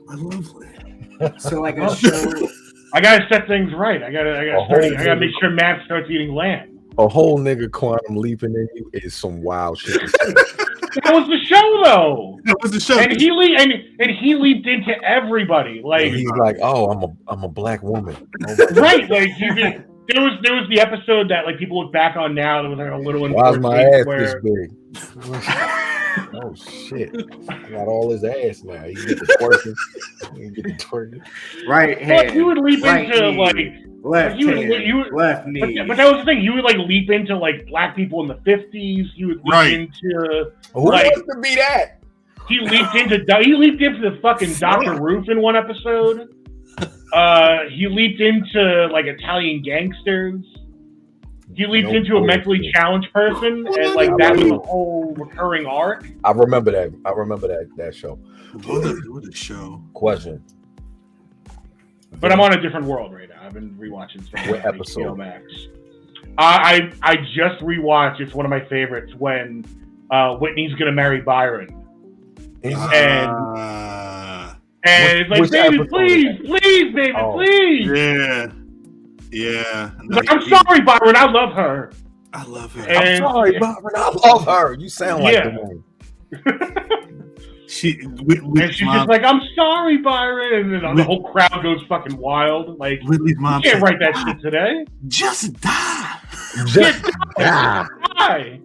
So like a show. I gotta set things right. I gotta make sure Matt starts eating lamb. A whole nigga quantum leaping in you is some wild shit. That was the show, though. That was the show, and he leaped into everybody. Like, and he's like, "Oh, I'm a black woman." Right? Like there was the episode that like people look back on now that was like a little. Why's my ass this big? Oh shit! I got all his ass now. You get the twerking. Right. But you would leap into knee, like. Left knee. But that was the thing. You would like leap into like black people in the 50s. You would leap into who wants to be that? He leaped into the fucking Dr. Roof in one episode. He leaped into like Italian gangsters. He leaped into a mentally challenged person, and like that was a whole recurring arc. I remember that show. What a show. Question. But I'm on a different world right now. I've been rewatching some what episode? Max. I just rewatched. It's one of my favorites when Whitney's gonna marry Byron, and it's like, baby, please, baby, please. Yeah. Like, I'm sorry, Byron. I love her. I love her. I'm sorry, Byron. I love her. You sound like the one. She's just like, I'm sorry, Byron, and then the whole crowd goes fucking wild. Like, Whitley's mom you can't write that shit today. Just die. Just die.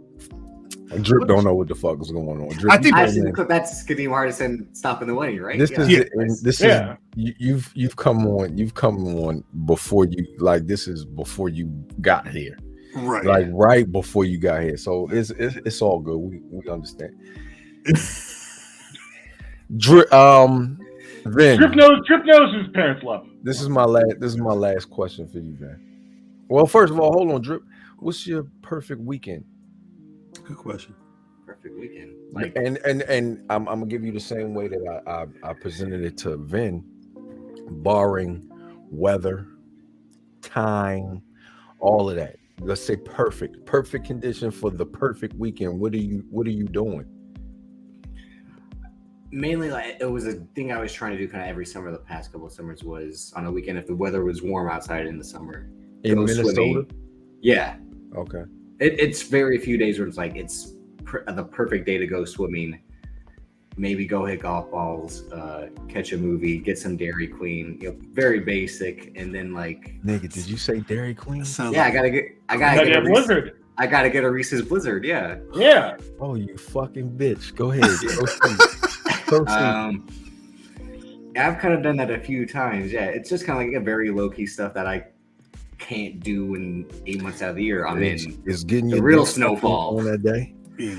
Drip don't know what the fuck is going on. Drip, I think that's Kadeem Hardison stopping the wedding, right? This is you've come on before you, like, this is before you got here, right? Like right before you got here. So it's all good. We understand. Vin, Drip knows his parents love him. this is my last question for you, man. Well, first of all, hold on, Drip. What's your perfect weekend? Good question. Perfect weekend. And I'm gonna give you the same way that I presented it to Vin, barring weather, time, all of that. Let's say perfect condition for the perfect weekend. What are you doing? Mainly, like, it was a thing I was trying to do kind of every summer. The past couple of summers was on a weekend if the weather was warm outside in the summer. In Minnesota? Swimming. Yeah. Okay. It's very few days where it's like it's the perfect day to go swimming. Maybe go hit golf balls, catch a movie, get some Dairy Queen. Very basic, and then like. Nigga, did you say Dairy Queen? Yeah, I gotta get a Blizzard. I gotta get a Reese's Blizzard. Yeah. Yeah. Oh, you fucking bitch! Go ahead. I've kind of done that a few times. Yeah, it's just kind of like a very low key stuff that I can't do in 8 months out of the year. I'm in. It's getting the real snowfall on that day.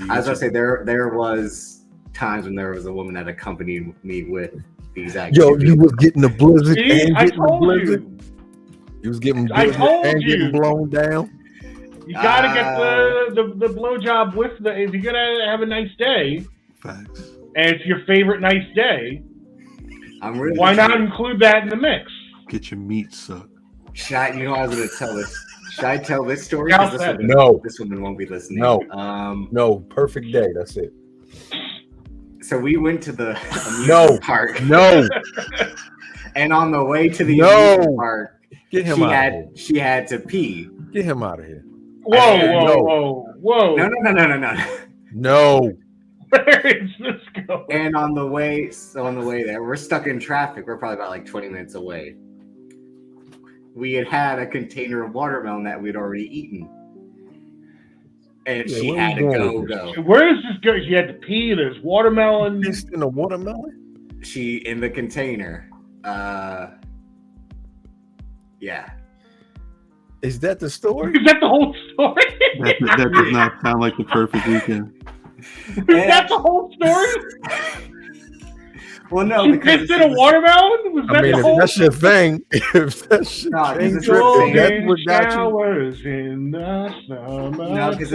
I was gonna say there was times when there was a woman that accompanied me with these activities. Yo, you was getting the blizzard See, and I getting the told blizzard. you. You was getting I blizzard told and you. getting blown down. You gotta get the blowjob with the. If you're gonna have a nice day, Facts. and it's your favorite nice day, I'm really why not include that in the mix? Get your meat sucked. Should I, I was gonna tell this. Should I tell this story? Yeah, This woman won't be listening. No. No, perfect day. That's it. So we went to the amusement park. No. And on the way to the amusement park, Get him out of here. she had to pee. Get him out of here. Whoa. No. No. Where is this going? And on the way there, we're stuck in traffic. We're probably about like 20 minutes away. We had a container of watermelon that we'd already eaten. And she had to go. Where is this going? She had to pee. There's watermelon. Pissed in a watermelon? She in the container. Yeah. Is that the story? Is that the whole story? That does not sound like the perfect weekend. Is that the whole story? Well, no, she pissed in a watermelon? Was that the whole that's your thing. If that's your thing, that's what got you. Showers in the summer. No, because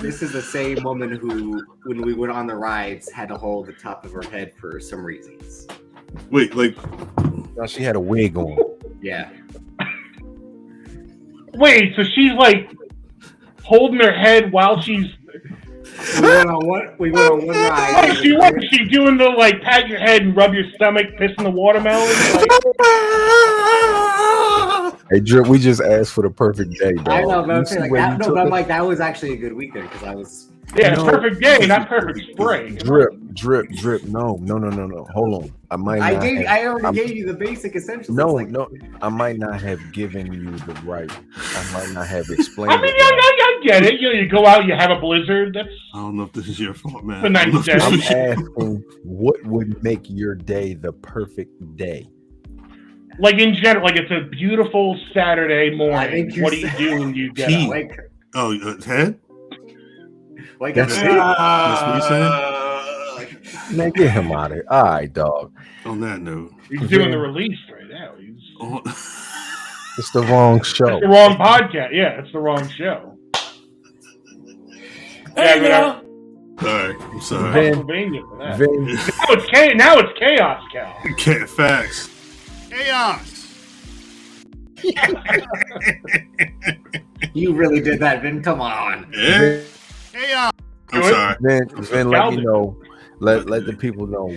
this is the same woman who, when we went on the rides, had to hold the top of her head for some reasons. Wait, like no, she had a wig on. Yeah. Wait, so she's like holding her head while she's. We went on one ride. What is she doing? The like pat your head and rub your stomach, piss in the watermelon? Hey, Drip, we just asked for the perfect day, dog. I know, but I'm saying but I'm like that was actually a good weekend because I was. Yeah, perfect day, not perfect spray. Drip. No. Hold on. I already gave you the basic essentials. No. I might not have given you the right. I might not have explained. I mean, I get it. You go out, you have a blizzard. That's. I don't know if this is your fault, man. It's a nice day. I'm asking, what would make your day the perfect day? Like in general, like it's a beautiful Saturday morning. What do you do when you get up? Head? Like that's it. That's what you saying? Man, get him out of here. All right, dog. On that note, he's doing the release right now. It's the wrong show. It's the wrong podcast. Yeah, it's the wrong show. Sorry, I'm sorry. Now it's chaos, Cal. Facts. Chaos. You really did that, Vin. Come on. Yeah. Chaos. I'm sorry. Vin, let me know. Let the people know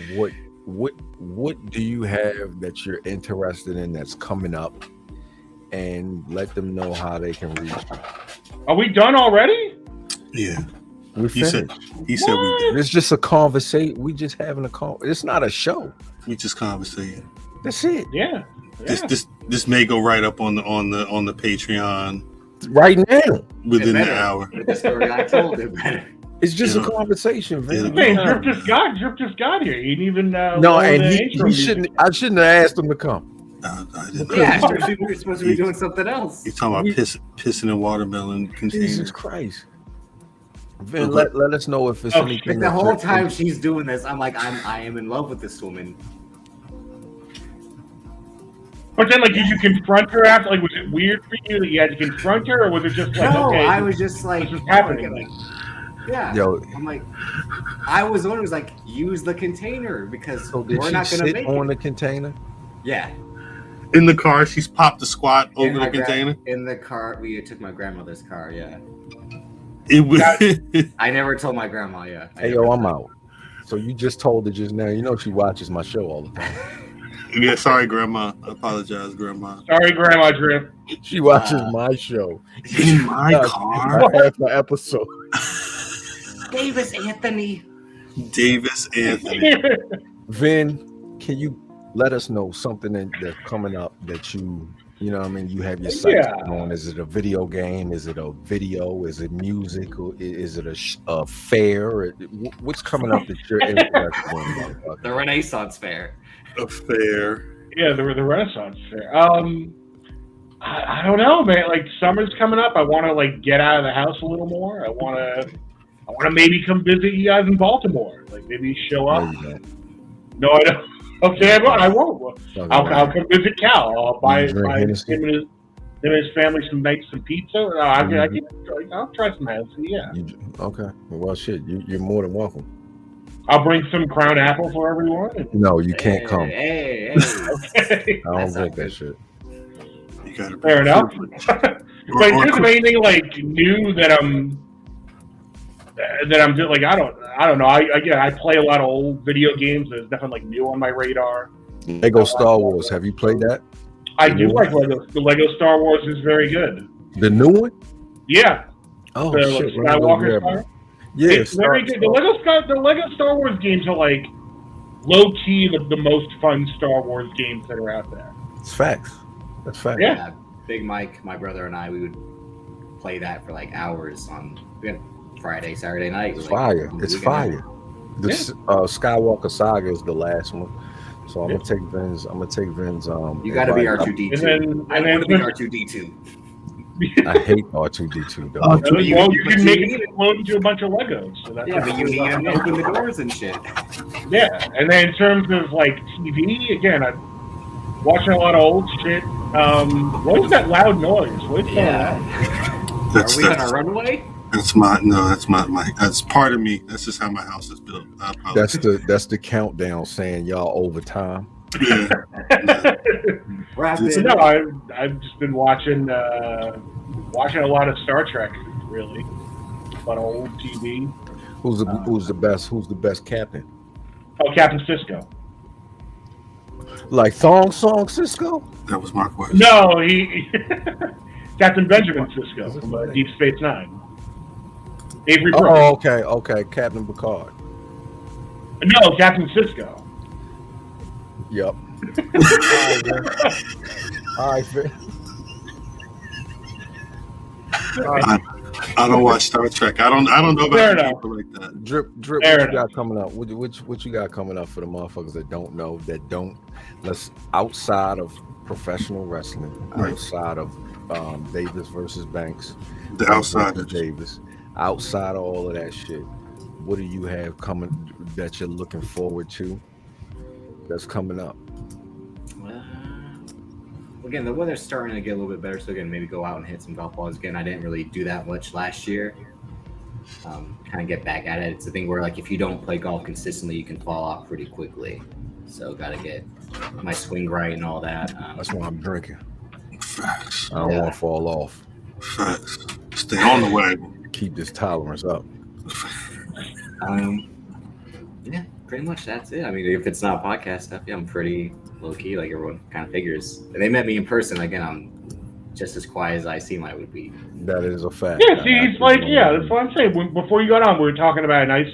what do you have that you're interested in that's coming up, and let them know how they can reach you. Are we done already? Yeah. He said we did. It's just a conversation. We just having a call. It's not a show. We just conversating. That's it. Yeah. This may go right up on the Patreon right now within the hour. The story I told it better. It's just a conversation, man. Hey, Drip just got here. He didn't even no, and he shouldn't. I shouldn't have asked him to come. Yeah, we're supposed to be doing something else. You're talking about pissing in watermelon container. Jesus Christ. Vin, let us know if it's anything. The whole time she's doing this, I'm like, I am in love with this woman. But then, like, did you confront her after? Like, was it weird for you that you had to confront her, or was it just like, No, okay, I was just like, this is happening? Like, yeah. Yo, I'm like, I was the one who was like, use the container because so did we're she not going to sit make on it. the container? Yeah. In the car, she's popped the squat over In the my container. In the car, we took my grandmother's car. Yeah. It was. I never told my grandma. Yeah. Hey, yo, I'm out. So you just told her just now. You know she watches my show all the time. Yeah, sorry, Grandma. I apologize, Grandma. sorry, Grandma Drip. She watches my show. In my car? Half an episode. Davis Anthony. Davis Anthony. Vin, can you let us know something that's coming up that you know what I mean, you have your site on? Is it a video game? Is it a video? Is it music? Or is it a fair? What's coming up that you're interested in? The Renaissance Fair. A fair. Yeah, the Renaissance Fair. I don't know, man. Like, summer's coming up. I want to like get out of the house a little more. I want to maybe come visit you guys in Baltimore. Like, maybe show up. No, I don't. Okay, I won't. I'll come visit Cal. I'll buy him and his family some pizza. I'll try some Hennessy. Yeah. Okay. Well, shit. You're more than welcome. I'll bring some Crown Apple for everyone. No, you can't come. Hey. Okay. I don't drink that shit. You gotta Fair enough. But in terms of anything like new that I'm doing, like I don't know. I play a lot of old video games. There's definitely like new on my radar. Lego Star Wars. Have you played that? I do like Lego. The Lego Star Wars is very good. The new one? Yeah. Oh the shit! Skywalker Star. Yeah, it's very good. The Lego Star Wars games are like low key the most fun Star Wars games that are out there. It's facts. That's facts. Yeah. Big Mike, my brother, and I, we would play that for like hours on Friday, Saturday night. It's fire. It's fire. The Skywalker Saga is the last one. So I'm gonna take Vin's. You got to be R2D2. I want to be R2D2. I hate R2D2 though. You can make it explode into a bunch of Legos. So that's but you need to open the doors and shit. Yeah, and then in terms of like TV, again, I'm watching a lot of old shit. What is that loud noise? What's that? Are we on a runway? That's part of me. That's just how my house is built. That's the countdown saying y'all overtime. Yeah. So no, I've just been watching a lot of Star Trek, really. A lot of old TV. Who's the best captain? Oh, Captain Sisko. Like Thong Song Cisco? That was my question. No, he Captain Benjamin Sisko from Deep Space Nine. Avery Brooks. Oh, okay, Captain Picard. No, Captain Sisko. Yep. All right, Phil. I don't watch Star Trek. I don't know about people like that. Drip. What you got coming up? What you got coming up for the motherfuckers that don't know? Let's outside of professional wrestling, outside of Davis versus Banks, the outside of Davis, outside of all of that shit. What do you have coming that you're looking forward to? That's coming up. Well, again, the weather's starting to get a little bit better, so again, maybe go out and hit some golf balls again. I didn't really do that much last year. Kind of get back at it. It's a thing where, like, if you don't play golf consistently, you can fall off pretty quickly. So, got to get my swing right and all that. That's why I'm drinking. Facts. I don't want to fall off. Facts. Stay on the wagon. Keep this tolerance up. Yeah, pretty much that's it. I mean, if it's not podcast stuff, yeah, I'm pretty low key. Like everyone kind of figures. If they met me in person, again, I'm just as quiet as I seem I would be. That is a fact. Yeah, see, it's like, that's what I'm saying. Before you got on, we were talking about a nice,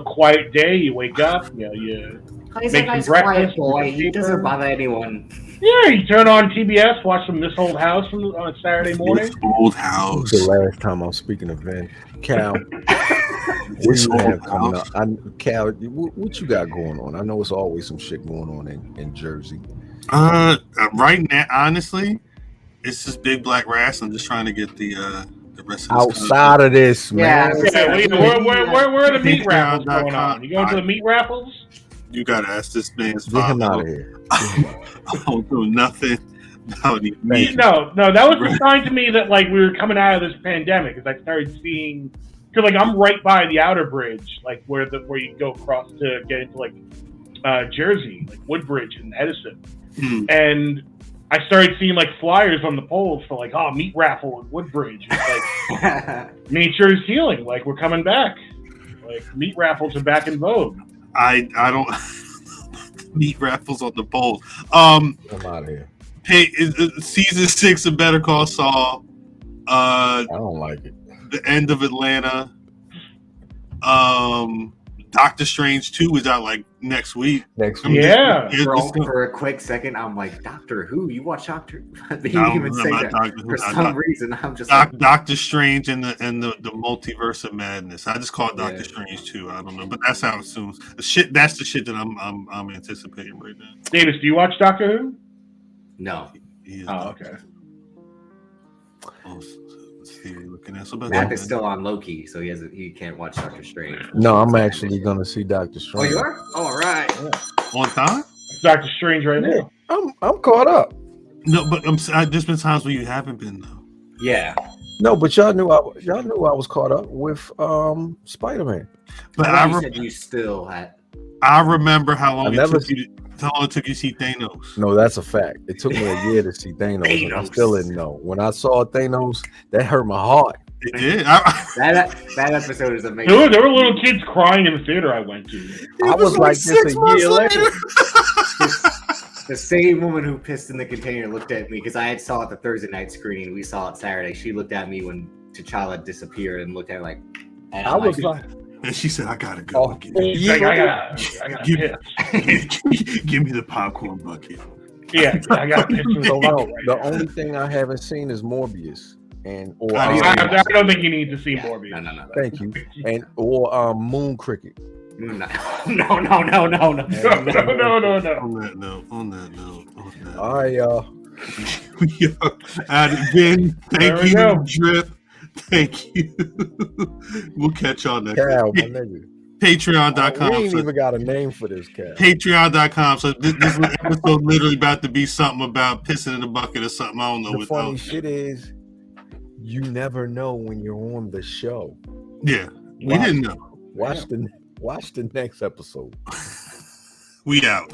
quiet day. You wake up, you He's make a nice some breakfast. quiet boy. He doesn't bother anyone. Yeah, you turn on TBS, watch some This Old House on a Saturday morning. This Old House. The last time I'm speaking of Vin, Cal, what you have coming up? Cal, what you got going on? I know it's always some shit going on in Jersey. Right now, honestly, it's just Big Black Rasslin. I'm just trying to get the rest of outside of this, man. Yeah, where are the meat raffles going on? You going to the meat raffles? You gotta ask this man's Get him father. out of here. I don't know nothing about him. No, that was the sign to me that like we were coming out of this pandemic, because I started seeing, because like I'm right by the outer bridge, like where you go across to get into like Jersey, like Woodbridge and Edison, and I started seeing like flyers on the poles for like meat raffle at Woodbridge. It's like nature's healing, like we're coming back, like meat raffles are back in vogue. I don't meat raffles on the poles. I'm out of here. Hey, season 6 of Better Call Saul. I don't like it. The end of Atlanta. Doctor Strange 2 is out like next week. Yeah. For a quick second, I'm like, Doctor Who? You watch Doctor? They didn't even say that. For some reason, I'm just like, Doctor Strange and the multiverse of madness. I just call it Doctor Strange 2. I don't know, but that's how it assumes. That's the shit that I'm anticipating right now. Davis, do you watch Doctor Who? No. Okay. Looking at Matt is still on Loki, so he can't watch Doctor Strange. No, I'm actually gonna see Doctor Strange. Oh, you are? All right. Yeah. On time? It's Doctor Strange right now. I'm caught up. No, but there's been times where you haven't been though. Yeah. No, but y'all knew I was caught up with Spider-Man. But you said you still had. I remember how long it took you to see Thanos. No, that's a fact. It took me a year to see Thanos. And I still didn't know. When I saw Thanos, that hurt my heart. It did. That episode is amazing. There were little kids crying in the theater I went to. I was like this a year later. The same woman who pissed in the container looked at me because I had saw it the Thursday night screening. We saw it Saturday. She looked at me when T'Challa disappeared and looked at it like. And I was like. And she said, "I gotta go." She's like, I gotta piss. Give me the popcorn bucket. Yeah, I gotta piss in the right The only thing I haven't seen is Morbius, I don't think you need to see Morbius. No. Thank you. Or Moon Cricket. No. On that note. All right, y'all. Ben, thank you, Drip. Thank you. We'll catch y'all next week. Patreon.com. We ain't even got a name for this cat. Patreon.com. So this episode literally about to be something about pissing in a bucket or something. I don't know. The funny shit is, you never know when you're on the show. Yeah, we didn't know. Watch the next episode. We out.